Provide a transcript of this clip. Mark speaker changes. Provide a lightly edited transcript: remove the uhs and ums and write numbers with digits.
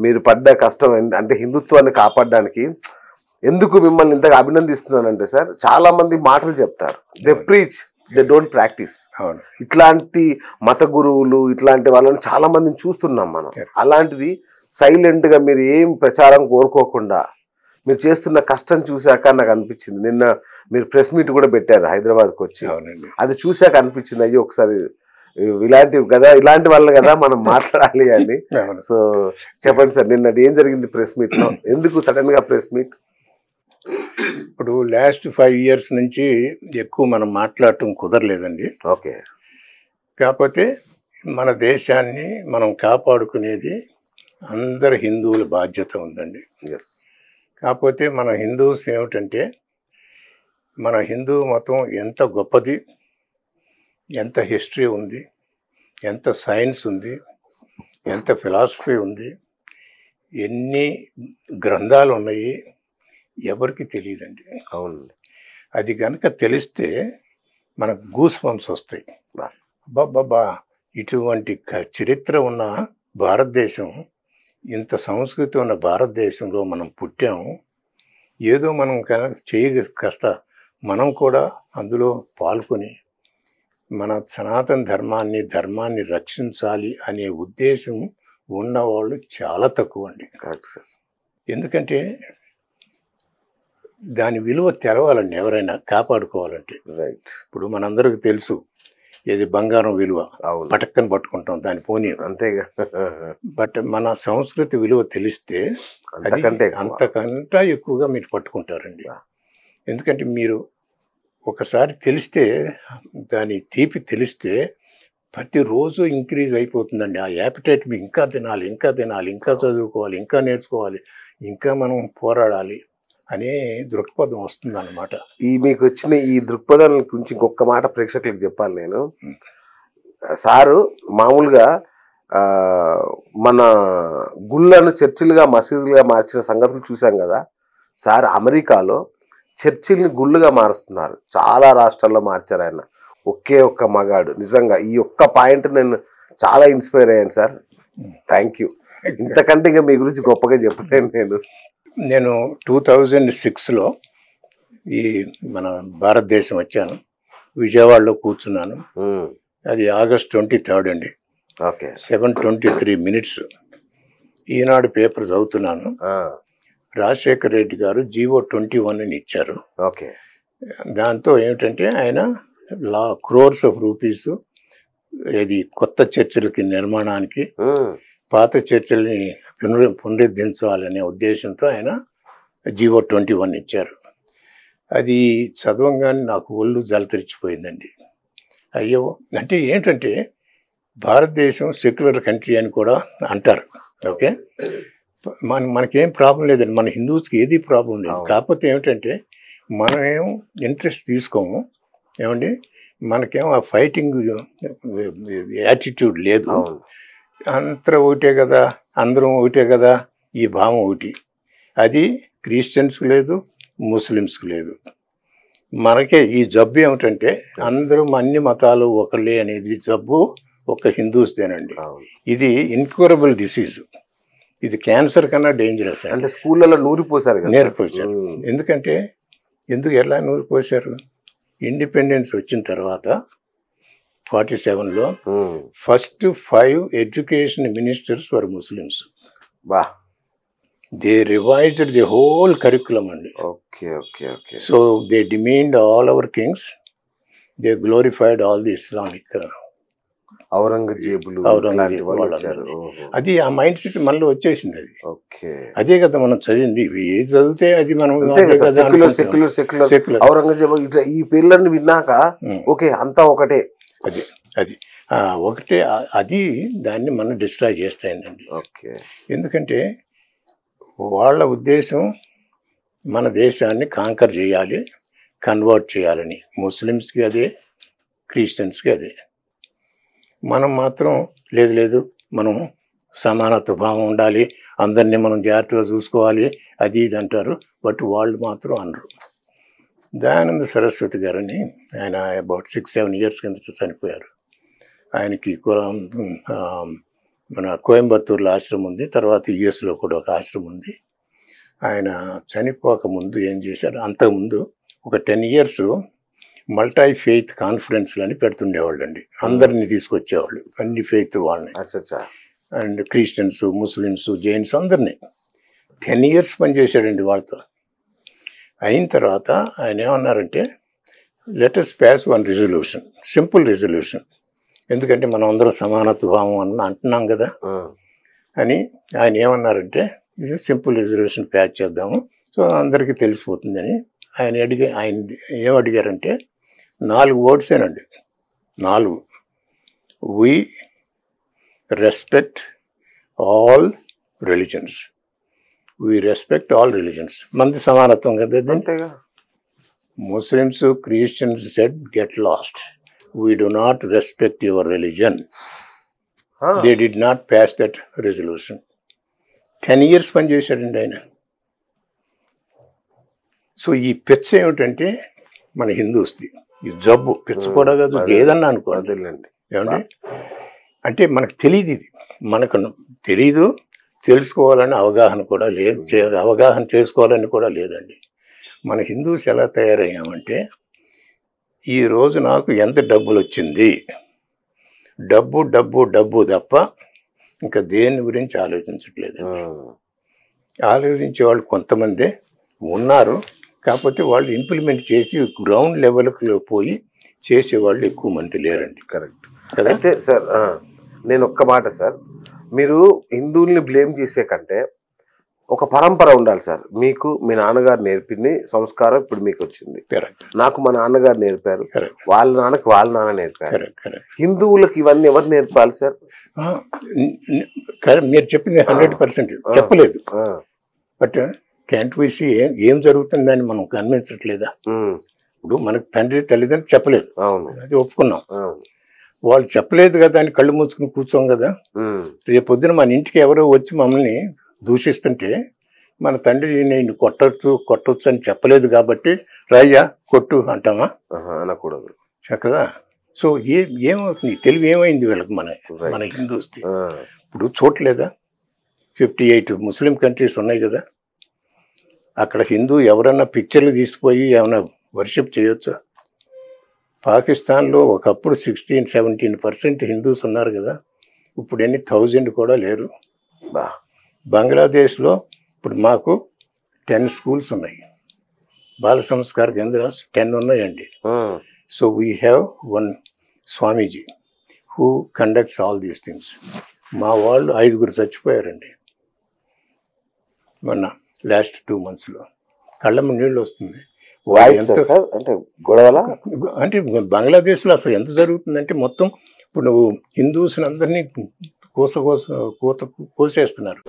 Speaker 1: మీరు పడ్డ కష్టం అంటే హిందుత్వాన్ని కాపాడడానికి ఎందుకు మిమ్మల్ని ఇంతగా అభినందిస్తున్నానంటే సార్, చాలా మంది మాటలు చెప్తారు, they preach, they don't practice. ఇట్లాంటి మత గురువులు ఇట్లాంటి వాళ్ళని చాలా మందిని చూస్తున్నాం మనం. అలాంటిది సైలెంట్ గా మీరు ఏం ప్రచారం కోరుకోకుండా మీరు చేస్తున్న కష్టం చూశాక నాకు అనిపించింది. నిన్న మీరు ప్రెస్ మీట్ కూడా పెట్టారు హైదరాబాద్కి వచ్చి, అది చూశాక అనిపించింది అయ్యో ఒకసారి ఇలాంటివి కదా, ఇలాంటి వాళ్ళు కదా మనం మాట్లాడాలి అని. సో చెప్పండి సార్, నిన్న ఏం జరిగింది ప్రెస్ మీట్ లో, ఎందుకు సడన్ గా ప్రెస్ మీట్?
Speaker 2: ఇప్పుడు లాస్ట్ 5 years నుంచి ఎక్కువ మనం మాట్లాడటం కుదరలేదండి.
Speaker 1: ఓకే.
Speaker 2: కాకపోతే మన దేశాన్ని మనం కాపాడుకునేది అందరు హిందువుల బాధ్యత ఉందండి. కాకపోతే మన హిందూస్ ఏమిటంటే, మన హిందూ మతం ఎంత గొప్పది, ఎంత హిస్టరీ ఉంది, ఎంత సైన్స్ ఉంది, ఎంత ఫిలాసఫీ ఉంది, ఎన్ని గ్రంథాలు ఉన్నాయి ఎవరికి తెలియదండి.
Speaker 1: అవును.
Speaker 2: అది కనుక తెలిస్తే మనకు గూస్ బంప్స్ వస్తాయి. బాబా ఇటువంటి చరిత్ర ఉన్న భారతదేశం, ఇంత సంస్కృతి ఉన్న భారతదేశంలో మనం పుట్టాము, ఏదో మనం కాస్త మనం కూడా అందులో పాల్గొని మన సనాతన ధర్మాన్ని రక్షించాలి అనే ఉద్దేశం ఉన్నవాళ్ళు చాలా తక్కువ అండి.
Speaker 1: Correct sir.
Speaker 2: ఎందుకంటే దాని విలువ తెలవాలండి ఎవరైనా కాపాడుకోవాలంటే.
Speaker 1: రైట్.
Speaker 2: ఇప్పుడు మనందరికి తెలుసు ఏది బంగారం విలువ, పటక్కని పట్టుకుంటాం దాని పోనీ,
Speaker 1: అంతేగా.
Speaker 2: బట్ మన సంస్కృతి విలువ తెలిస్తే అంతకంటే ఎక్కువగా మీరు పట్టుకుంటారండి. ఎందుకంటే మీరు ఒకసారి తెలిస్తే, దాని తీపి తెలిస్తే ప్రతిరోజు ఇంక్రీజ్ అయిపోతుందండి ఆ యాపిటైట్. మీకు ఇంకా తినాలి, ఇంకా తినాలి, ఇంకా చదువుకోవాలి, ఇంకా నేర్చుకోవాలి, ఇంకా మనం పోరాడాలి అనే దృక్పథం వస్తుంది అన్నమాట.
Speaker 1: మీకు వచ్చిన ఈ దృక్పథం గురించి ఇంకొక మాట ప్రేక్షకులకు చెప్పాలి నేను. సారు మామూలుగా మన గుళ్ళను చర్చిలుగా మసీదులుగా మార్చిన సంగతులు చూసాం కదా సార్. అమెరికాలో చర్చిల్ని గుళ్ళుగా మారుస్తున్నారు, చాలా రాష్ట్రాల్లో మార్చారు ఆయన. ఒకే ఒక్క మగాడు. నిజంగా ఈ ఒక్క పాయింట్ నేను చాలా ఇన్స్పైర్ అయ్యాను సార్. Thank you. ఇంతకంటే ఇంకా మీ గురించి గొప్పగా చెప్పలేను.
Speaker 2: నేను 2006లో ఈ మన భారతదేశం వచ్చాను, విజయవాడలో కూర్చున్నాను. అది August 23 అండి.
Speaker 1: ఓకే.
Speaker 2: 7:23 ఈనాడు పేపర్ చదువుతున్నాను. రాజశేఖర్ రెడ్డి గారు జీవో 21 అని ఇచ్చారు.
Speaker 1: ఓకే.
Speaker 2: దాంతో ఏమిటంటే ఆయన crores of rupees ఇది కొత్త చర్చిలకి నిర్మాణానికి, పాత చర్చిల్ని పునరుద్ధరించాలనే ఉద్దేశంతో ఆయన జీవో 21 ఇచ్చారు. అది చదవంగానే నాకు ఒళ్ళు జలతరిచిపోయిందండి. అయ్యో, అంటే ఏంటంటే భారతదేశం సెక్యులర్ కంట్రీ అని కూడా అంటారు. ఓకే, మనకేం ప్రాబ్లం లేదండి, మన హిందూస్కి ఏది ప్రాబ్లం లేదు. కాకపోతే ఏమిటంటే మనమేం ఇంట్రెస్ట్ తీసుకోము ఏమండి, మనకేం ఆ ఫైటింగ్ యాటిట్యూడ్ లేదు. అంతా ఒకటే కదా, అందరం ఒకటే కదా, ఈ భావం ఒకటి. అది క్రిస్టియన్స్కి లేదు, ముస్లిమ్స్కి లేదు. మనకే ఈ జబ్బు ఏమిటంటే అందరూ అన్ని మతాలు ఒకళ్ళే అనేది జబ్బు ఒక హిందూస్దేనండి. ఇది ఇన్క్యూరబుల్ డిసీజ్. ఇది క్యాన్సర్ కన్నా డేంజరస్.
Speaker 1: అంటే స్కూళ్ళలో నూరిపోసారు.
Speaker 2: ఎందుకంటే ఎలా నూరిపోసారు? ఇండిపెండెన్స్ వచ్చిన తర్వాత 47లో first 5 education ministers were Muslims. They revised the whole curriculum అండి.
Speaker 1: Okay.
Speaker 2: So they demeaned all our kings. They glorified all the Islamic.
Speaker 1: ఔరంగజేబులు.
Speaker 2: అది ఆ మైండ్ సెట్ మనలో వచ్చేసింది. అది అదే కదా మనం చదివింది. ఏది చదివితే అది మనం
Speaker 1: సెక్యులర్ ఔరంగజేబు ఇట్లా ఈ పేర్లన్నీ విన్నాక ఓకే అంతా ఒకటే.
Speaker 2: అది ఒకటే. అది దాన్ని మనం డిస్ట్రాయ్ చేస్తాయిందండి.
Speaker 1: ఓకే.
Speaker 2: ఎందుకంటే వాళ్ళ ఉద్దేశం మన దేశాన్ని కాంకర్ చేయాలి, కన్వర్ట్ చేయాలని. ముస్లిమ్స్కి అదే, క్రిస్టియన్స్కి అదే. మనం మాత్రం లేదు మనం సమానత్వ భావం ఉండాలి, అందరినీ మనం జాగ్రత్తగా చూసుకోవాలి, అది ఇది అంటారు. బట్ వాళ్ళు మాత్రం అనరు. దయానంద సరస్వతి గారని ఆయన అబౌట్ 6-7 years కింద చనిపోయారు. ఆయనకి మన కోయంబత్తూరులో ఆశ్రమం ఉంది, తర్వాత యుఎస్లో కూడా ఒక ఆశ్రమం ఉంది. ఆయన చనిపోక ముందు ఏం చేశారు, అంతకుముందు ఒక 10 years మల్టీ ఫెయిత్ కాన్ఫరెన్స్లు అని పెడుతుండేవాళ్ళు అండి. అందరినీ తీసుకొచ్చేవాళ్ళు, అన్ని ఫెయిత్ వాళ్ళని, అండ్ క్రిస్టియన్స్, ముస్లిమ్స్, జైన్స్ అందరినీ. 10 years పనిచేశాడండి వాళ్ళతో. అయిన తర్వాత ఆయన ఏమన్నారంటే, let us pass one resolution, simple resolution, ఎందుకంటే మనం అందరం సమానత్వ భావం అంటున్నాం కదా అని. ఆయన ఏమన్నారంటే, ఇది సింపుల్ రెజల్యూషన్ ప్యాచ్ చేద్దాము, సో అందరికీ తెలిసిపోతుందని ఆయన ఏం అడిగారంటే 4 wordsేనండి, 4. We respect all religions. We respect all religions. మంది సమానత్వం కదా.
Speaker 1: అంతేగా.
Speaker 2: Muslims, Christians said, get lost. We do not respect your religion. They did not pass that resolution. 10 years పనిచేశాడండి ఆయన. సో ఈ పిచ్చ ఏమిటంటే మన హిందూస్ది, ఈ జబ్బు పిచ్చ కూడా కాదు, ఏదన్నా అనుకోండి ఏమండి. అంటే మనకు తెలియదు, ఇది మనకు తెలీదు, తెలుసుకోవాలని అవగాహన కూడా లేదు, అవగాహన చేసుకోవాలని కూడా లేదండి. మన హిందూస్ ఎలా తయారయ్యామంటే, ఈరోజు నాకు ఎంత డబ్బులు వచ్చింది, డబ్బు డబ్బు డబ్బు తప్ప ఇంకా దేని గురించి ఆలోచించట్లేదు. ఆలోచించే వాళ్ళు కొంతమందే ఉన్నారు, కాకపోతే వాళ్ళు ఇంప్లిమెంట్ చేసి గ్రౌండ్ లెవెల్కి పోయి చేసేవాళ్ళు ఎక్కువ మంది లేరండి.
Speaker 1: కరెక్ట్. అయితే సార్ నేను ఒక్క మాట సార్, మీరు హిందువుల్ని బ్లేమ్ చేసే కంటే ఒక పరంపర ఉండాలి సార్. మీకు మీ నాన్నగారు నేర్పింది సంస్కారం ఇప్పుడు మీకు వచ్చింది, నాకు మా నాన్నగారు నేర్పారు, వాళ్ళ నాన్నకి వాళ్ళ నాన్న నేర్పారు. హిందువులకు ఇవన్నీ ఎవరు నేర్పాలి సార్?
Speaker 2: మీరు చెప్పింది 100% చెప్పలేదు. బట్ క్యాంట్ వి సీ ఏం జరుగుతుందని మనం గమనించట్లేదా? ఇప్పుడు మనకు తండ్రి తల్లిదండ్రులు చెప్పలేదు, అది ఒప్పుకున్నాం. వాళ్ళు చెప్పలేదు కదా అని కళ్ళు మూసుకుని కూర్చోం కదా. రేపొద్దున మన ఇంటికి ఎవరో వచ్చి మమ్మల్ని దూషిస్తుంటే మన తండ్రి నేను కొట్టొచ్చు అని చెప్పలేదు కాబట్టి రాయ్యా కొట్టు అంటామా?
Speaker 1: అనకూడదు
Speaker 2: కదా. సో ఏమవుతుంది, తెలివి ఏమైంది వీళ్ళకి మన హిందూస్కి? ఇప్పుడు చూడలేదా, 58 ముస్లిం కంట్రీస్ ఉన్నాయి కదా, అక్కడ హిందూ ఎవరన్నా పిక్చర్లు తీసిపోయి ఏమైనా వర్షిప్ చేయొచ్చా? పాకిస్తాన్లో ఒకప్పుడు 16-17% హిందూస్ ఉన్నారు కదా, ఇప్పుడు ఎన్ని 1000 కూడా లేరు. బంగ్లాదేశ్లో ఇప్పుడు మాకు 10 schools ఉన్నాయి, బాల సంస్కార కేంద్రాలు 10 ఉన్నాయండి. So we have one Swamiji who conducts all these things. మా వాళ్ళు 5 చచ్చిపోయారండి మొన్న లాస్ట్ 2 monthsలో. కళ్ళమ్మ నీళ్ళు వస్తుంది. అంటే బంగ్లాదేశ్లో అసలు ఎంత జరుగుతుందంటే, మొత్తం ఇప్పుడు నువ్వు హిందూస్ని అందరినీ కోసేస్తున్నారు.